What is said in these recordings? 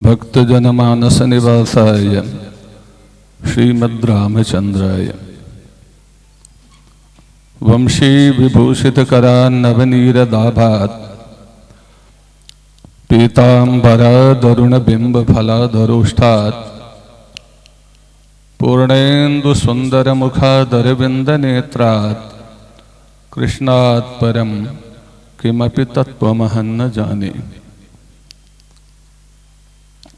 भक्तजनमानस निवासाय श्रीमद्रामचंद्राय वंशी विभूषितकरान्नवनीरदाभात् पीताम्बरादरुणबिम्बफलाधरोष्ठात् पूर्णेन्दुसुन्दरमुखादरविन्दनेत्रात् कृष्णात् परं किमपि तत्त्वमहं न जाने।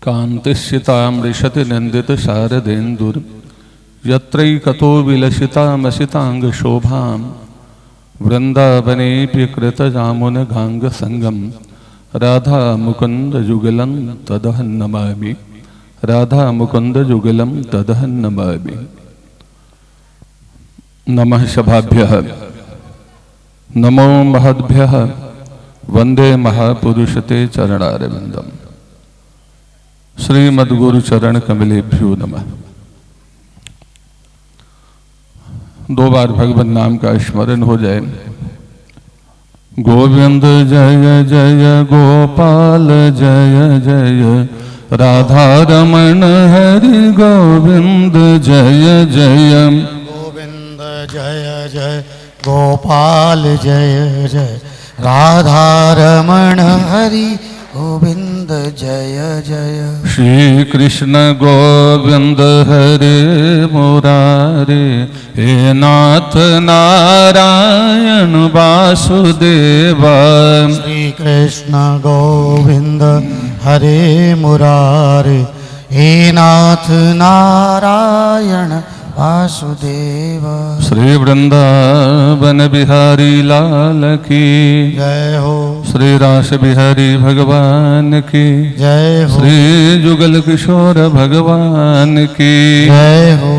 कान्तिश्चितामृशति नन्दितशारदेन्दुर् यत्रैकतो विलसितामसिताङ्गशोभां वृन्दावनेऽपि कृतजामुनगाङ्गसङ्गं राधा मुकुन्दयुगलं तदहं नमामि। राधा मुकुन्दयुगलं तदहं नमामि। नमः शभाभ्यः नमो महद्भ्यः वन्दे महापुरुषते चरणारविन्दम्। श्रीमद्गुरु चरण कमलेभ्यो नमः। दो बार भगवत नाम का स्मरण हो जाए। गोविंद जय जय गोपाल जय जय राधा रमण हरि गोविंद जय जय। गोविंद जय जय गोपाल जय जय राधा रमण हरि गोविंद जय जय। श्री कृष्ण गोविंद हरे मुरारे हे नाथ नारायण वासुदेवा। श्री कृष्ण गोविंद हरे मुरारे हे नाथ नारायण वासुदेव। श्री वृंदावन बिहारी लाल की जय हो। श्री रास बिहारी भगवान की जय हो। श्री जुगल किशोर भगवान की जय हो।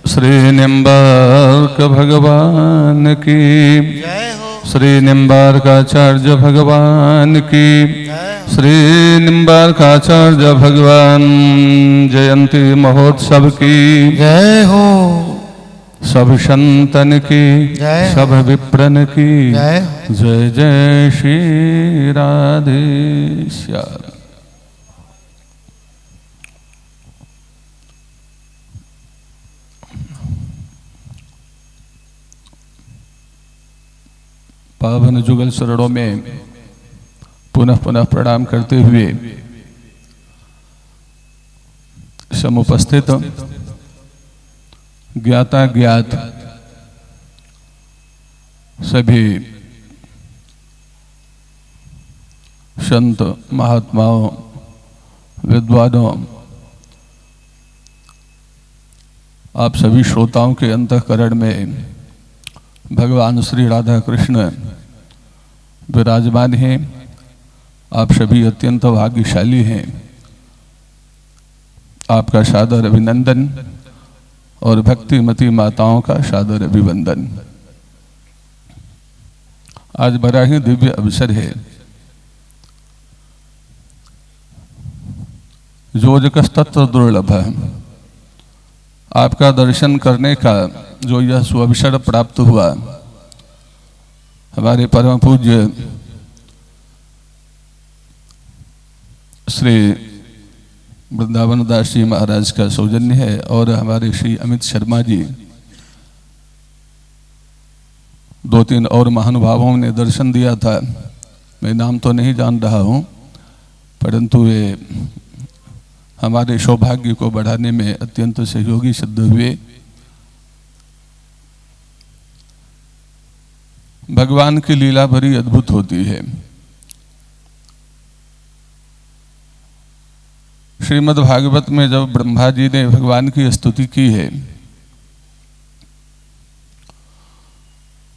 श्री निम्बार्क भगवान की जय हो। श्री निम्बार्काचार्य भगवान की श्री निम्बार्काचार्य भगवान जयंती महोत्सव की जय हो। सब संतन की जय हो। सब विप्रन की जय हो। जय जय श्री राधे श्याम। पावन जुगल शरणों में पुनः पुनः प्रणाम करते हुए समुपस्थित ज्ञाता ज्ञात सभी संत महात्माओं विद्वानों आप सभी श्रोताओं के अंतःकरण में भगवान श्री राधा कृष्ण विराजमान हैं। आप सभी अत्यंत भाग्यशाली हैं। आपका सादर अभिनंदन और भक्तिमती माताओं का सादर अभिवंदन। आज बड़ा ही दिव्य अवसर है। जोजकस तत्र दुर्लभ। आपका दर्शन करने का जो यह सुअवसर प्राप्त हुआ, हमारे परम पूज्य श्री वृंदावन दास जी महाराज का सौजन्य है और हमारे श्री अमित शर्मा जी, दो तीन और महानुभावों ने दर्शन दिया था। मैं नाम तो नहीं जान रहा हूँ, परंतु वे हमारे सौभाग्य को बढ़ाने में अत्यंत सहयोगी सिद्ध हुए। भगवान की लीला बड़ी अद्भुत होती है। श्रीमद् भागवत में जब ब्रह्मा जी ने भगवान की स्तुति की है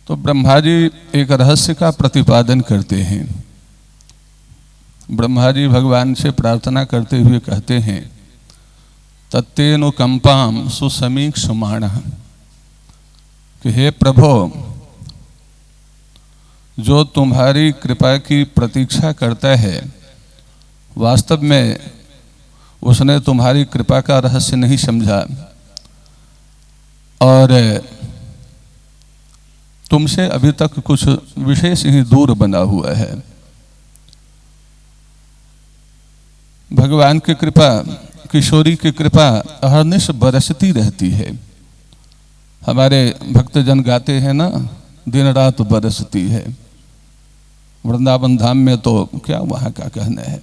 तो ब्रह्मा जी एक रहस्य का प्रतिपादन करते हैं। ब्रह्मा जी भगवान से प्रार्थना करते हुए कहते हैं, तत्तेनुकंपाम सुसमीक्षमाण, कि हे प्रभु, जो तुम्हारी कृपा की प्रतीक्षा करता है वास्तव में उसने तुम्हारी कृपा का रहस्य नहीं समझा और तुमसे अभी तक कुछ विशेष ही दूर बना हुआ है। भगवान की कृपा, किशोरी की कृपा अहर्निश बरसती रहती है। हमारे भक्तजन गाते हैं ना, दिन रात बरसती है। वृंदावन धाम में तो क्या वहां का कहना है।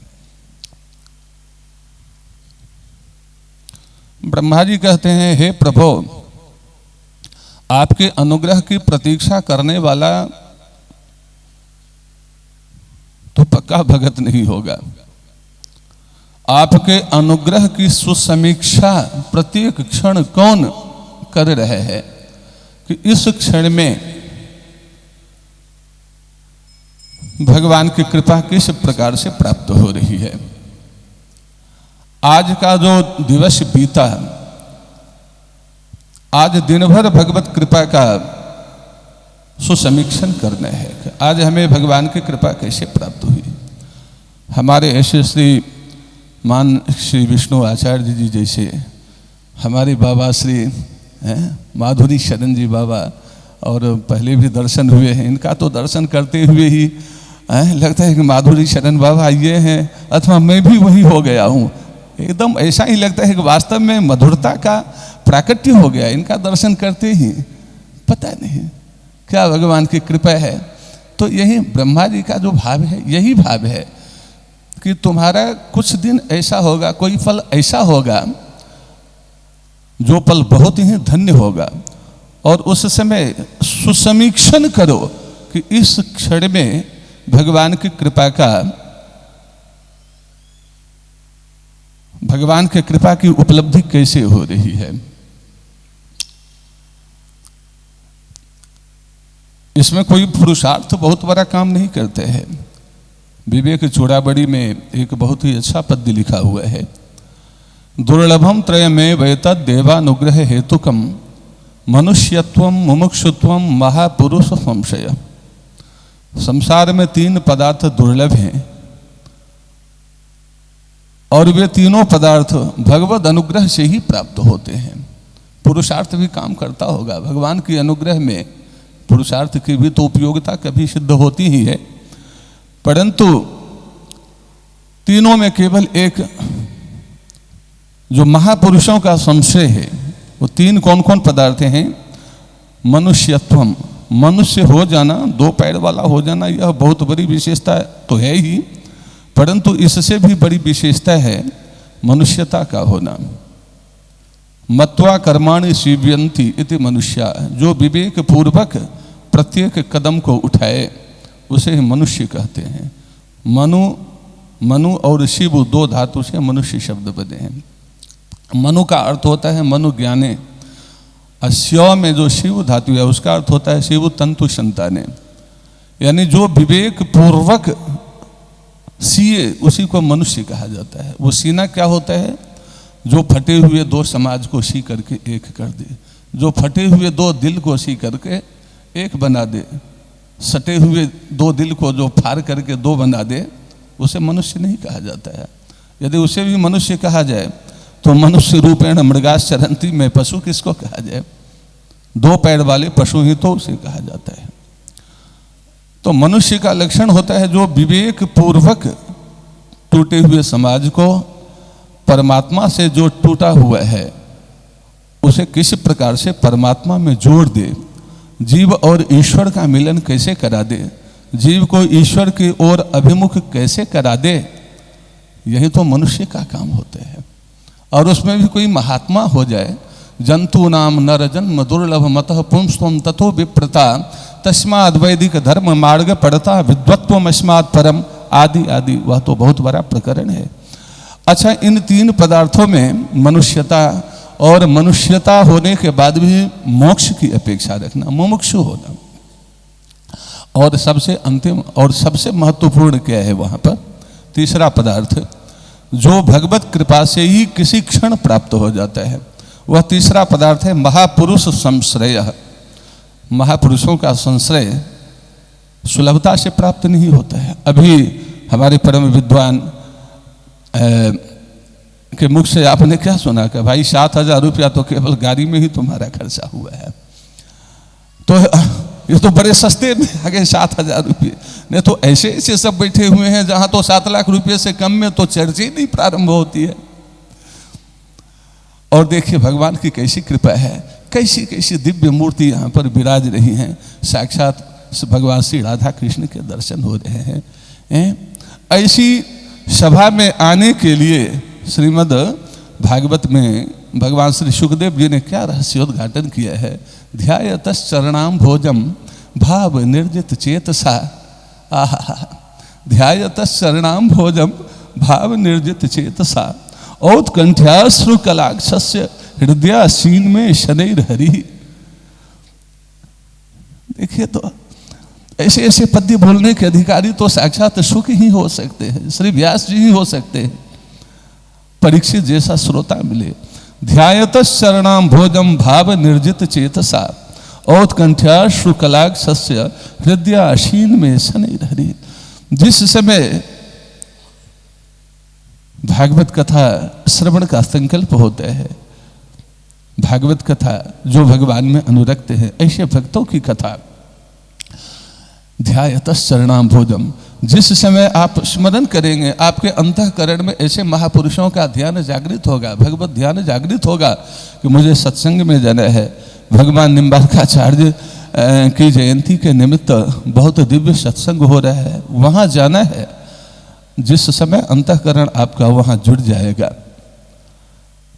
ब्रह्मा जी कहते हैं, हे प्रभु, आपके अनुग्रह की प्रतीक्षा करने वाला तो पक्का भगत नहीं होगा। आपके अनुग्रह की सुसमीक्षा प्रत्येक क्षण कौन कर रहे हैं कि इस क्षण में भगवान की कृपा किस प्रकार से प्राप्त हो रही है। आज का जो दिवस बीता, आज दिन भर भगवत कृपा का सुसमीक्षण करना है कि आज हमें भगवान की कृपा कैसे प्राप्त हुई। हमारे ऐसे श्री विष्णु आचार्य जी जैसे हमारे बाबा श्री माधुरी शरण जी बाबा, और पहले भी दर्शन हुए हैं इनका, तो दर्शन करते हुए ही लगता है कि माधुरी शरण बाबा ये हैं, अथवा मैं भी वही हो गया हूँ। एकदम ऐसा ही लगता है कि वास्तव में मधुरता का प्राकट्य हो गया इनका दर्शन करते ही। पता नहीं क्या भगवान की कृपा है। तो यही ब्रह्मा जी का जो भाव है, यही भाव है कि तुम्हारा कुछ दिन ऐसा होगा, कोई पल ऐसा होगा जो पल बहुत ही धन्य होगा, और उस समय सुसमीक्षण करो कि इस क्षण में भगवान की कृपा का, भगवान की कृपा की उपलब्धि कैसे हो रही है। इसमें कोई पुरुषार्थ बहुत बड़ा काम नहीं करते हैं। विवेक चूड़ाबड़ी में एक बहुत ही अच्छा पद्य लिखा हुआ है, दुर्लभम त्रयमेव वेतद् देवानुग्रह हेतुकम मनुष्यत्वम मुमुक्षुत्वम महापुरुष संशय। संसार में 3 पदार्थ दुर्लभ हैं, और वे तीनों पदार्थ भगवद अनुग्रह से ही प्राप्त होते हैं। पुरुषार्थ भी काम करता होगा, भगवान के अनुग्रह में पुरुषार्थ की भी तो उपयोगिता कभी सिद्ध होती ही है, परंतु तीनों में केवल एक जो महापुरुषों का संशय है, वो 3 कौन कौन पदार्थ हैं। मनुष्यत्वम, मनुष्य हो जाना, 2 पैर वाला हो जाना, यह बहुत बड़ी विशेषता तो है ही, परंतु इससे भी बड़ी विशेषता है मनुष्यता का होना। मत्वा कर्माणि सीव्यन्ति इति मनुष्या, जो विवेक पूर्वक प्रत्येक कदम को उठाए उसे मनुष्य कहते हैं। मनु और शिव 2 धातु से मनुष्य शब्द बने हैं। मनु का अर्थ होता है मनु ज्ञाने, और स्व में जो शिव धातु है उसका अर्थ होता है शिव तंतु संताने, यानी जो विवेक पूर्वक सीए उसी को मनुष्य कहा जाता है। वो सीना क्या होता है, जो फटे हुए 2 समाज को सी करके एक कर दे, जो फटे हुए 2 दिल को सी करके एक बना दे, सटे हुए 2 दिल को जो फाड़ करके 2 बना दे, उसे मनुष्य नहीं कहा जाता है। यदि उसे भी मनुष्य कहा जाए तो मनुष्य रूपेण मृगाश्चरंती में पशु किसको कहा जाए, 2 पैर वाले पशु ही तो उसे कहा जाता है। तो मनुष्य का लक्षण होता है जो विवेक पूर्वक टूटे हुए समाज को परमात्मा से जो टूटा हुआ है उसे किस प्रकार से परमात्मा में जोड़ दे, जीव और ईश्वर का मिलन कैसे करा दे, जीव को ईश्वर की ओर अभिमुख कैसे करा दे, यही तो मनुष्य का काम होता है। और उसमें भी कोई महात्मा हो जाए, जंतु नाम नर जन्म दुर्लभ मतः पुंस्त्वम तथो विप्रता तस्माद् वैदिक धर्म मार्ग पड़ता विद्वत्वम अस्मात् परम, आदि आदि, वह तो बहुत बड़ा प्रकरण है। अच्छा, इन 3 पदार्थों में मनुष्यता, और मनुष्यता होने के बाद भी मोक्ष की अपेक्षा रखना, मुमुक्षु होना, और सबसे अंतिम और सबसे महत्वपूर्ण क्या है वहां पर, तीसरा पदार्थ जो भगवत कृपा से ही किसी क्षण प्राप्त हो जाता है, वह तीसरा पदार्थ है महापुरुष संश्रय। महापुरुषों का संश्रय सुलभता से प्राप्त नहीं होता है। अभी हमारे परम विद्वान के मुख से आपने क्या सुना कि भाई 7,000 रुपया तो केवल गाड़ी में ही तुम्हारा खर्चा हुआ है। तो ये तो बड़े सस्ते में आ गए 7,000 रुपये। नहीं तो ऐसे ऐसे सब बैठे हुए हैं जहां तो 7 लाख रुपये से कम में तो चर्चा ही नहीं प्रारंभ होती है। और देखिए भगवान की कैसी कृपा है, कैसी कैसी दिव्य मूर्ति यहाँ पर विराज रही हैं। साक्षात भगवान श्री राधा कृष्ण के दर्शन हो रहे हैं। ऐसी सभा में आने के लिए श्रीमद् भागवत में भगवान श्री सुखदेव जी ने क्या रहस्योद्घाटन किया है। ध्यायतस् चरणाम भोजम भाव निर्जित चेतसा। आहा, ध्यायतस् चरणाम भोजम भाव निर्जित चेतसा औत्कंठ्याश्रु कलाक्षस्य हृदयासीन में शनैर हरि। देखिए तो ऐसे ऐसे पद्य बोलने के अधिकारी तो साक्षात सुख ही हो सकते हैं, श्री व्यास जी ही हो सकते हैं। परीक्षित जैसा श्रोता मिले। ध्यायतस् चरणाम भोजम भाव निर्जित चेतसा औत्कंठ्याश्रु कलाक्षस्य हृदयासीन में शनैर हरि। जिस समय भागवत कथा श्रवण का संकल्प होता है, भागवत कथा जो भगवान में अनुरक्त है, ऐसे भक्तों की कथा ध्यायतस् चरणाम भोजम, जिस समय आप स्मरण करेंगे आपके अंतःकरण में ऐसे महापुरुषों का ध्यान जागृत होगा, भगवत ध्यान जागृत होगा कि मुझे सत्संग में जाना है। भगवान निम्बार्काचार्य की जयंती के निमित्त बहुत दिव्य सत्संग हो रहा है, वहाँ जाना है। जिस समय अंतःकरण आपका वहाँ जुड़ जाएगा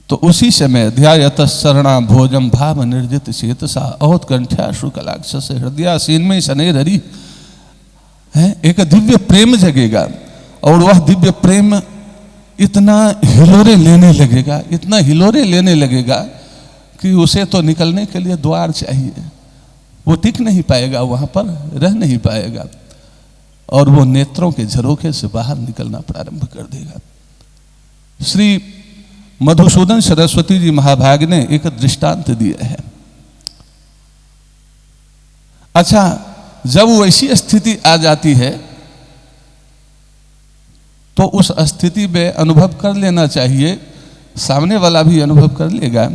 तो उसी समय ध्यायतस् चरणाम भोजम भाव निर्जित चेतसा औत्कंठ्याश्रु कलाक्षस्य हृदयासीन में शनैर हरि है। एक दिव्य प्रेम जगेगा और वह दिव्य प्रेम इतना हिलोरे लेने लगेगा, इतना हिलोरे लेने लगेगा कि उसे तो निकलने के लिए द्वार चाहिए। वो टिक नहीं पाएगा, वहाँ पर रह नहीं पाएगा और वो नेत्रों के झरोखे से बाहर निकलना प्रारंभ कर देगा। श्री मधुसूदन सरस्वती जी महाभाग ने एक दृष्टांत दिया है। अच्छा, जब वैसी स्थिति आ जाती है तो उस स्थिति में अनुभव कर लेना चाहिए, सामने वाला भी अनुभव कर लेगा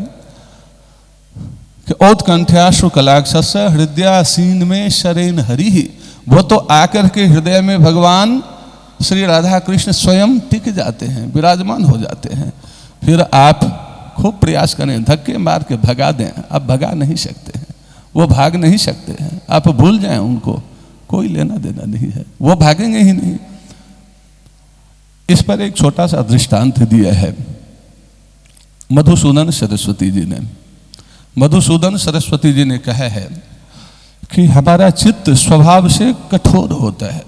कि औत्कंठ्याश्रु कलाक्षस्य हृदयासीन में शनैर हरि। वो तो आकर के हृदय में भगवान श्री राधा कृष्ण स्वयं टिक जाते हैं, विराजमान हो जाते हैं। फिर आप खूब प्रयास करें, धक्के मार के भगा दें, आप भगा नहीं सकते हैं, वो भाग नहीं सकते हैं। आप भूल जाएं उनको, कोई लेना देना नहीं है, वो भागेंगे ही नहीं। इस पर एक छोटा सा दृष्टांत दिया है मधुसूदन सरस्वती जी ने। मधुसूदन सरस्वती जी ने कहा है कि हमारा चित्त स्वभाव से कठोर होता है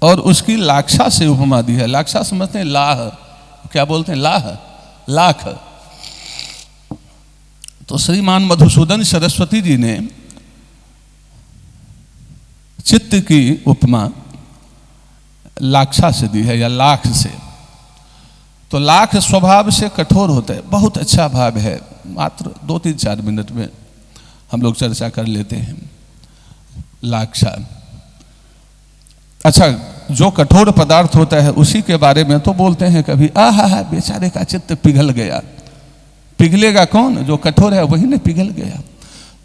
और उसकी लाक्षा से उपमा दी है। लाक्षा समझते हैं? लाह, क्या बोलते हैं? लाह, लाख। तो श्रीमान मधुसूदन सरस्वती जी ने चित्त की उपमा लाक्षा से दी है या लाख से। तो लाख स्वभाव से कठोर होता है, बहुत अच्छा भाव है। मात्र 2-3-4 मिनट में हम लोग चर्चा कर लेते हैं। लाक्षा, अच्छा, जो कठोर पदार्थ होता है उसी के बारे में तो बोलते हैं कभी, आहा बेचारे का चित्त पिघल गया। पिघलेगा कौन? जो कठोर है वही ने पिघल गया।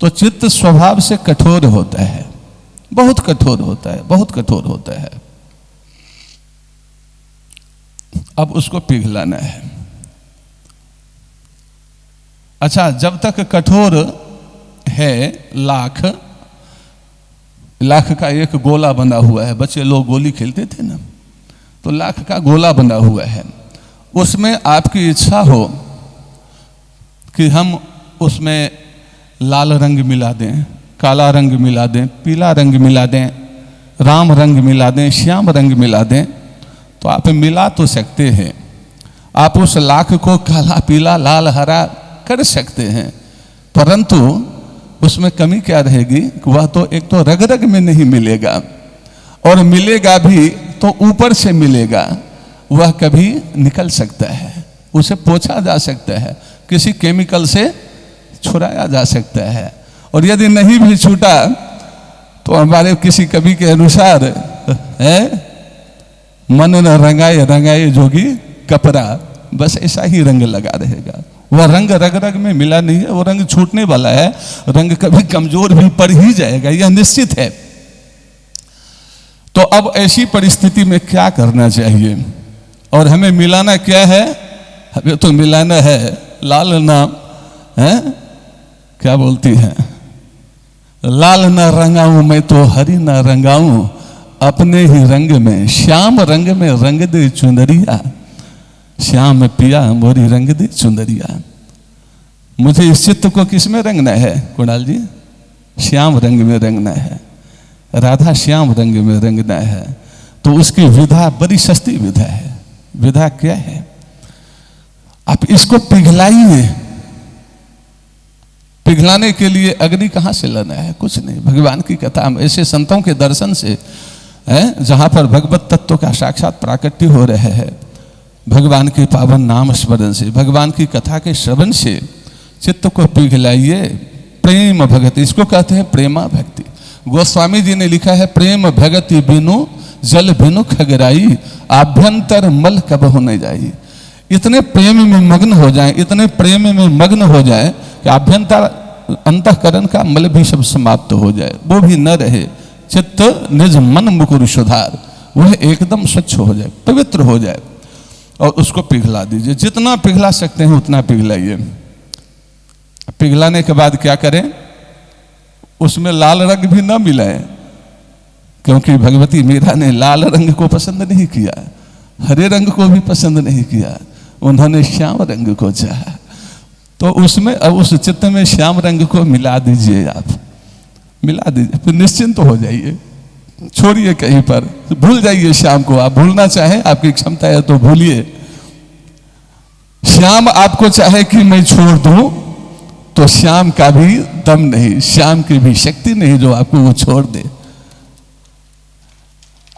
तो चित्त स्वभाव से कठोर होता है, बहुत कठोर होता है, बहुत कठोर होता है। अब उसको पिघलाना है। अच्छा, जब तक कठोर है, लाख का एक गोला बना हुआ है। बच्चे लोग गोली खेलते थे ना, तो लाख का गोला बना हुआ है। उसमें आपकी इच्छा हो कि हम उसमें लाल रंग मिला दें, काला रंग मिला दें, पीला रंग मिला दें, राम रंग मिला दें, श्याम रंग मिला दें, तो आप मिला तो सकते हैं। आप उस लाख को काला, पीला, लाल, हरा कर सकते हैं, परंतु उसमें कमी क्या रहेगी? वह तो एक तो रग रग में नहीं मिलेगा, और मिलेगा भी तो ऊपर से मिलेगा। वह कभी निकल सकता है, उसे पोंछा जा सकता है, किसी केमिकल से छुड़ाया जा सकता है। और यदि नहीं भी छूटा तो हमारे किसी कवि के अनुसार है, मन न रंगाए रंगाए जोगी कपड़ा, बस ऐसा ही रंग लगा रहेगा, वह रंग रग रग में मिला नहीं है, वो रंग छूटने वाला है, रंग कभी कमजोर भी पड़ ही जाएगा, यह निश्चित है। तो अब ऐसी परिस्थिति में क्या करना चाहिए, और हमें मिलाना क्या है? हमें तो मिलाना है लाल नाम है, क्या बोलती है, लाल न रंगाऊं मैं तो हरी न रंगाऊं, अपने ही रंग में श्याम रंग में रंग दे चुनरिया, श्याम पिया मोरी रंग दे चुनरिया। मुझे इस चित्त को किस में रंगना है कुणाल जी? श्याम रंग में रंगना है, राधा श्याम रंग में रंगना है। तो उसकी विधा बड़ी सस्ती विधा है। विधा क्या है? आप इसको पिघलाइए। पिघलाने के लिए अग्नि कहां से लाना है? कुछ नहीं, भगवान की कथा में ऐसे संतों के दर्शन से है, जहां पर भगवत तत्व का साक्षात प्राकट्य हो रहे हैं, भगवान के पावन नाम स्मरण से, भगवान की कथा के श्रवण से चित्त को पिघलाइए। प्रेम भक्ति, इसको कहते हैं प्रेमा भक्ति। गोस्वामी जी ने लिखा है, प्रेम भगति बिनु जल बिनु खगराई, आभ्यंतर मल कब हो न जाई। इतने प्रेम में मग्न हो जाएं, इतने प्रेम में मग्न हो जाए कि आभ्यंतर अंतःकरण का मल भी सब समाप्त हो जाए, वो भी न रहे। चित्त निज मन मुकुर सुधार, वह एकदम स्वच्छ हो जाए, पवित्र हो जाए, और उसको पिघला दीजिए। जितना पिघला सकते हैं उतना पिघलाइए। पिघलाने के बाद क्या करें? उसमें लाल रंग भी न मिलाए, क्योंकि भगवती मीरा ने लाल रंग को पसंद नहीं किया, हरे रंग को भी पसंद नहीं किया, उन्होंने श्याम रंग को चाहा। तो उसमें अब उस चित्त में श्याम रंग को मिला दीजिए, आप मिला दीजिए, फिर निश्चिंत हो जाइए। छोड़िए कहीं पर, भूल जाइए श्याम को। आप भूलना चाहें, आपकी क्षमता है तो भूलिए। श्याम आपको चाहे कि मैं छोड़ दूं, तो श्याम का भी दम नहीं, श्याम की भी शक्ति नहीं जो आपको वो छोड़ दे।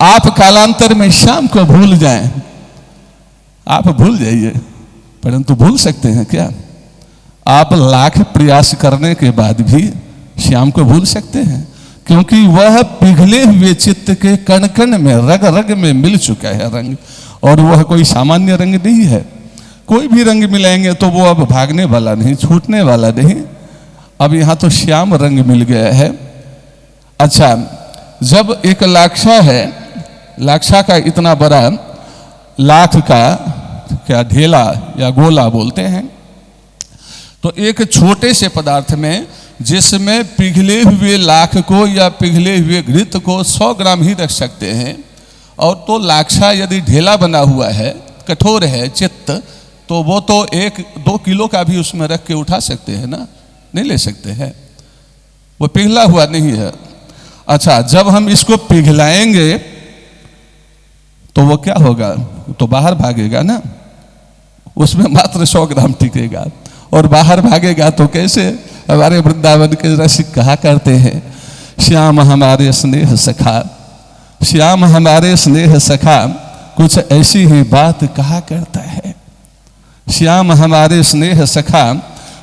आप कालांतर में श्याम को भूल जाएं, आप भूल जाइए, परंतु भूल सकते हैं क्या? आप लाख प्रयास करने के बाद भी श्याम को भूल सकते हैं, क्योंकि वह पिघले हुए चित्त के कण कण में, रग रग में मिल चुका है रंग, और वह कोई सामान्य रंग नहीं है। कोई भी रंग मिलाएंगे तो वो अब भागने वाला नहीं, छूटने वाला नहीं। अब यहां तो श्याम रंग मिल गया है। अच्छा, जब एक लाक्षा है, लाक्षा का इतना बड़ा लाख का क्या ढेला या गोला बोलते हैं, तो एक छोटे से पदार्थ में जिसमें पिघले हुए लाख को या पिघले हुए घृत को 100 ग्राम ही रख सकते हैं, और तो लाक्षा यदि ढेला बना हुआ है, कठोर है चित्त, तो वो तो 1-2 किलो का भी उसमें रख के उठा सकते हैं ना? नहीं ले सकते हैं, वो पिघला हुआ नहीं है। अच्छा, जब हम इसको पिघलाएंगे तो वो क्या होगा? तो बाहर भागेगा ना, उसमें मात्र 100 ग्राम टिकेगा, और बाहर भागेगा तो कैसे? हमारे वृंदावन के रसिक कहा करते हैं, श्याम हमारे स्नेह सखा, श्याम हमारे स्नेह सखा, कुछ ऐसी ही बात कहा करता है। श्याम हमारे स्नेह सखा,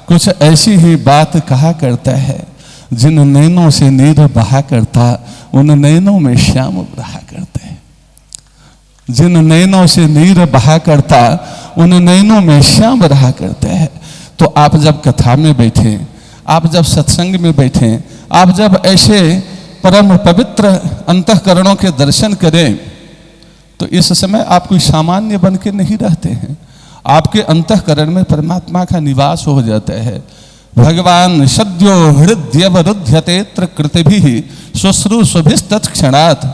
कुछ ऐसी ही बात कहा करता है, जिन नैनों से नीर बहा करता, उन नैनों में श्याम रहा करता है। जिन नैनों से नीर बहा करता, उन नैनों में श्याम रहा करता है। तो आप जब कथा में बैठे, आप जब सत्संग में बैठे, आप जब ऐसे परम पवित्र अंतःकरणों के दर्शन करें, तो इस समय आप कोई सामान्य बन के नहीं रहते हैं। आपके अंतःकरण में परमात्मा का निवास हो जाता है। भगवान सद्यो हृदयवरुध्यतेत्र कृतिभिः शुश्रूषुभिस्तत्क्षणात्,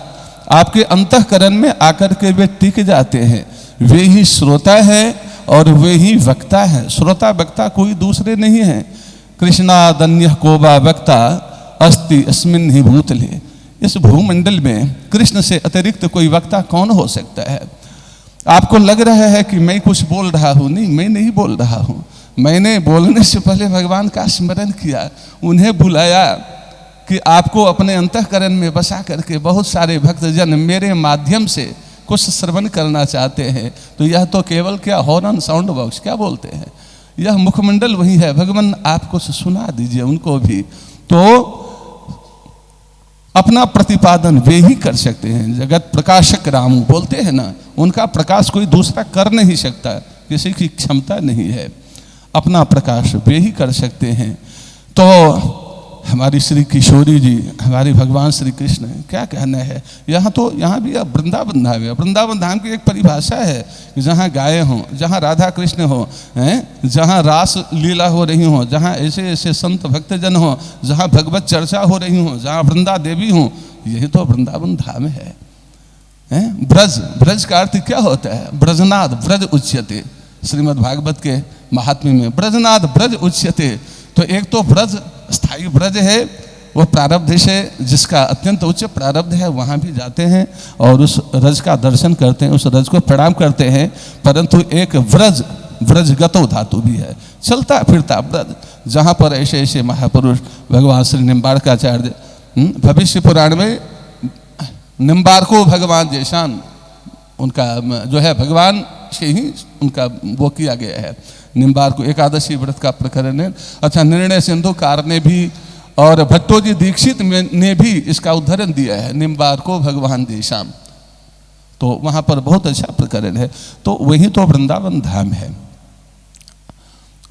आपके अंतःकरण में आकर के वे टिक जाते हैं। वे ही श्रोता है और वे ही वक्ता है। श्रोता वक्ता कोई दूसरे नहीं है। कृष्णादन्य कोबा वक्ता अस्ति अस्मिन् ही भूतले, इस भूमंडल में कृष्ण से अतिरिक्त कोई वक्ता कौन हो सकता है? आपको लग रहा है कि मैं कुछ बोल रहा हूं, नहीं, मैं नहीं बोल रहा हूं। मैंने बोलने से पहले भगवान का स्मरण किया, उन्हें बुलाया कि आपको अपने अंतःकरण में बसा करके बहुत सारे भक्तजन मेरे माध्यम से कुछ श्रवण करना चाहते हैं। तो यह तो केवल क्या हॉर्न साउंड बॉक्स क्या बोलते हैं, यह मुखमंडल वही है। भगवान आप कुछ सुना दीजिए उनको भी, तो अपना प्रतिपादन वे ही कर सकते हैं। जगत प्रकाशक राम बोलते हैं ना, उनका प्रकाश कोई दूसरा कर नहीं सकता, किसी की क्षमता नहीं है। अपना प्रकाश वे ही कर सकते हैं। तो हमारी श्री किशोरी जी, हमारे भगवान श्री कृष्ण, क्या कहना है। यहाँ भी अब वृंदावन धाम है। वृंदावन धाम की एक परिभाषा है कि जहाँ गायें हों, जहाँ राधा कृष्ण हो, जहाँ रास लीला हो रही हो, जहाँ ऐसे ऐसे संत भक्तजन हो, जहाँ भगवत चर्चा हो रही हो, जहाँ वृंदा देवी हो, यही तो वृंदावन धाम है। ब्रज, ब्रज का अर्थ क्या होता है। ब्रजनाद ब्रज उच्यते, श्रीमद् भागवत के महात्म्य में ब्रजनाद ब्रज उच्यते। तो एक तो ब्रज स्थायी ब्रज है, वो प्रारब्ध से, जिसका अत्यंत उच्च प्रारब्ध है, वहाँ भी जाते हैं और उस रज का दर्शन करते हैं, उस रज को प्रणाम करते हैं। परंतु एक व्रज, व्रजगतो धातु भी है, चलता फिरता ब्रज, जहाँ पर ऐसे ऐसे महापुरुष भगवान श्री निम्बाड़काचार्य, भविष्य पुराण में निम्बारको भगवान जैसान, उनका जो है भगवान से ही उनका वो किया गया है। निम्बारको एकादशी व्रत का प्रकरण है। अच्छा, निर्णय सिंधुकार ने भी और भट्टोजी दीक्षित ने भी इसका उदाहरण दिया है, निम्बारको भगवान जैसान। तो वहाँ पर बहुत अच्छा प्रकरण है। तो वही तो वृंदावन धाम है,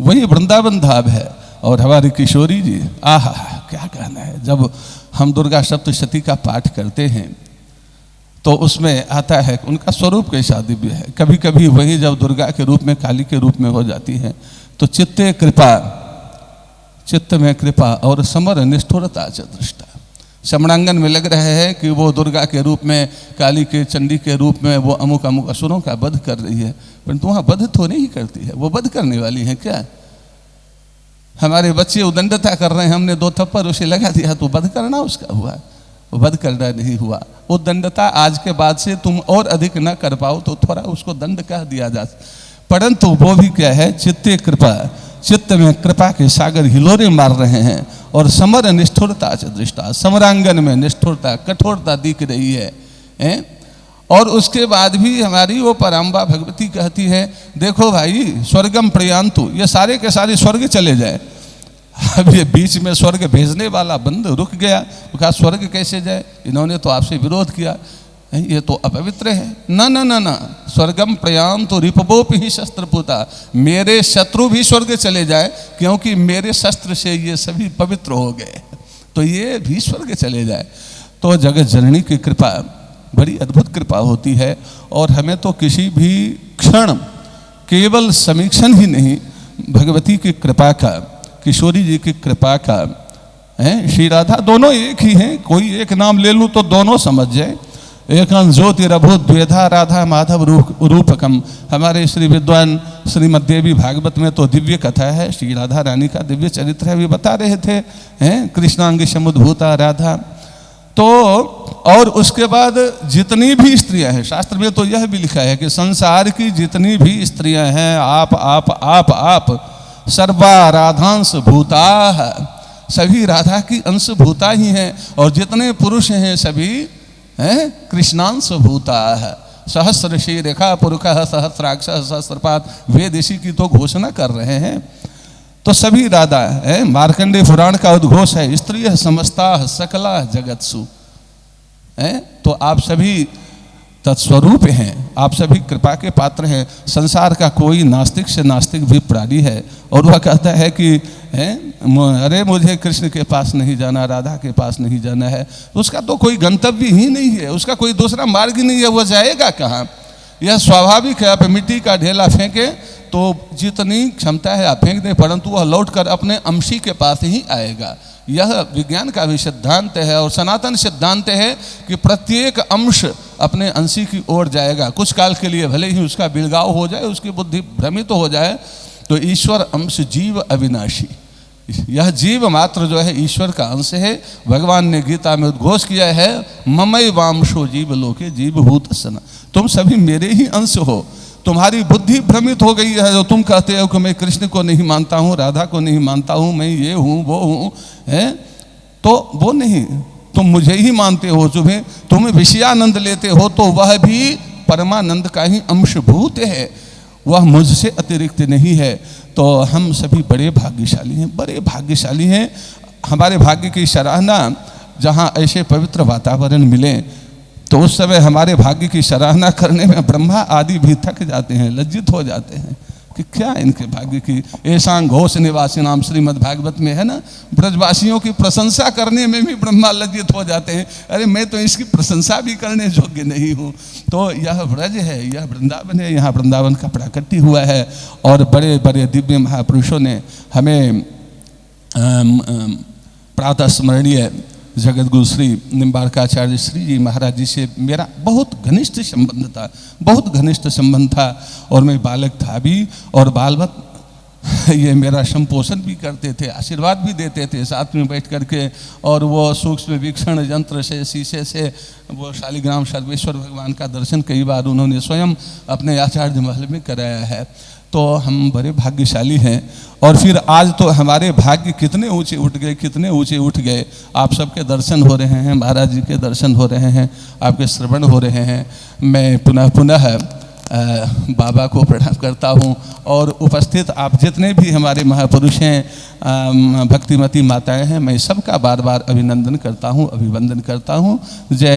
वही वृंदावन धाम है। और हमारी किशोरी जी, आहा क्या कहना है। जब हम दुर्गा सप्तशती का पाठ करते हैं तो उसमें आता है उनका स्वरूप कैसा दिव्य है। कभी कभी वही जब दुर्गा के रूप में, काली के रूप में हो जाती है तो चित्ते कृपा, चित्त में कृपा और समर निष्ठुरता च दृष्टा। समणांगन में लग रहा है कि वो दुर्गा के रूप में, काली के, चंडी के रूप में वो अमुक अमुक असुरों का वध कर रही है, परंतु वहाँ वध तो नहीं करती है। वो वध करने वाली है क्या। हमारे बच्चे उदंडता कर रहे हैं, हमने 2 थप्पड़ उसे लगा दिया तो वध करना उसका हुआ, वध करना नहीं हुआ। वो दंडता आज के बाद से तुम और अधिक न कर पाओ तो थोड़ा उसको दंड कह दिया जा, परंतु वो भी क्या है, चित्ते कृपा, चित्त में कृपा के सागर हिलोरे मार रहे हैं। और समर निष्ठुरता च दृष्टा, समरांगन में निष्ठुरता, कठोरता दिख रही है। और उसके बाद भी हमारी वो पराम्बा भगवती कहती है, देखो भाई स्वर्गम प्रयांतु, ये सारे के सारे स्वर्ग चले जाए। अब ये बीच में स्वर्ग भेजने वाला बंद रुक गया, वो कहा स्वर्ग कैसे जाए, इन्होंने तो आपसे विरोध किया, ये तो अपवित्र है। ना ना ना ना, स्वर्गम प्रयांतु रिपवोप ही शस्त्रपुता, मेरे शत्रु भी स्वर्ग चले जाए क्योंकि मेरे शस्त्र से ये सभी पवित्र हो गए, तो ये भी स्वर्ग चले जाए। तो जगत जननी की कृपा बड़ी अद्भुत कृपा होती है। और हमें तो किसी भी क्षण केवल समीक्षण ही नहीं, भगवती की कृपा का, किशोरी जी की कृपा का है। श्री राधा दोनों एक ही हैं, कोई एक नाम ले लूँ तो दोनों समझ जाए। एक ज्योतिरभूत द्वेधा राधा माधव रूपकम। हमारे श्री विद्वान श्रीमद् देवी भागवत में तो दिव्य कथा है, श्री राधा रानी का दिव्य चरित्र है, भी बता रहे थे, हैं कृष्णांग समुद्भूता राधा। तो और उसके बाद जितनी भी स्त्रियां हैं, शास्त्र में तो यह भी लिखा है कि संसार की जितनी भी स्त्रियां हैं, आप सर्वा राधांश भूता, सभी राधा की अंश भूता ही हैं। और जितने पुरुष हैं सभी हैं कृष्णांश भूता है। सहस्र श्री रेखा पुरुष सहस्राक्ष सहस्रपात, वेद इसी की तो घोषणा कर रहे हैं। तो सभी राधा है। मार्कंडेय पुराण का उद्घोष है, स्त्रियः समस्ताः सकला जगत्सु है। तो आप सभी तत्स्वरूप हैं, आप सभी कृपा के पात्र हैं। संसार का कोई नास्तिक से नास्तिक भी प्राणी है और वह कहता है कि अरे मुझे कृष्ण के पास नहीं जाना, राधा के पास नहीं जाना है, उसका तो कोई गंतव्य ही नहीं है, उसका कोई दूसरा मार्ग नहीं है, वह जाएगा कहाँ। यह स्वाभाविक है। आप मिट्टी का ढेला फेंके तो जितनी क्षमता है आप फेंक दें, परंतु वह लौटकर अपने अंशी के पास ही आएगा। यह विज्ञान का भी सिद्धांत है और सनातन सिद्धांत है कि प्रत्येक अंश अपने अंशी की ओर जाएगा। कुछ काल के लिए भले ही उसका बिलगाव हो जाए, उसकी बुद्धि भ्रमित हो जाए, तो ईश्वर अंश जीव अविनाशी, यह जीव मात्र जो है ईश्वर का अंश है। भगवान ने गीता में उद्घोष किया है, ममई वांशो जीव लोके जीवभूत सना, तुम सभी मेरे ही अंश हो। तुम्हारी बुद्धि भ्रमित हो गई है, जो तुम कहते हो कि मैं कृष्ण को नहीं मानता हूँ, राधा को नहीं मानता हूँ, मैं ये हूँ वो हूँ, है तो वो नहीं, तुम मुझे ही मानते हो। तुम्हें विषयानंद लेते हो तो वह भी परमानंद का ही अंशभूत है, वह मुझसे अतिरिक्त नहीं है। तो हम सभी बड़े भाग्यशाली हैं, बड़े भाग्यशाली हैं। हमारे भाग्य की सराहना, जहाँ ऐसे पवित्र वातावरण मिले तो उस समय हमारे भाग्य की सराहना करने में ब्रह्मा आदि भी थक जाते हैं, लज्जित हो जाते हैं। कि क्या इनके भाग्य की। ऐसांग घोष निवासी नाम श्रीमद् भागवत में है ना, ब्रजवासियों की प्रशंसा करने में भी ब्रह्मा लज्जित हो जाते हैं, अरे मैं तो इसकी प्रशंसा भी करने योग्य नहीं हूँ। तो यह ब्रज है, यह वृंदावन है, यहाँ वृंदावन का प्राकट्य हुआ है और बड़े बड़े दिव्य महापुरुषों ने हमें प्रातः स्मरणीय जगत गुरु श्री निम्बारकाचार्य श्री जी महाराज जी से मेरा बहुत घनिष्ठ संबंध था, बहुत घनिष्ठ संबंध था। और मैं बालक था भी और बालवत ये मेरा संपोषण भी करते थे, आशीर्वाद भी देते थे साथ में बैठ करके। और वो सूक्ष्म वीक्षण यंत्र से, शीशे से वो शालिग्राम सर्वेश्वर भगवान का दर्शन कई बार उन्होंने स्वयं अपने आचार्य महल में कराया है। तो हम बड़े भाग्यशाली हैं। और फिर आज तो हमारे भाग्य कितने ऊंचे उठ गए, कितने ऊंचे उठ गए। आप सबके दर्शन हो रहे हैं, महाराज जी के दर्शन हो रहे हैं, आपके श्रवण हो रहे हैं। मैं पुनः पुनः बाबा को प्रणाम करता हूँ और उपस्थित आप जितने भी हमारे महापुरुष हैं, भक्तिमती माताएं हैं, मैं सबका बार बार अभिनंदन करता हूँ, अभिवंदन करता हूँ। जय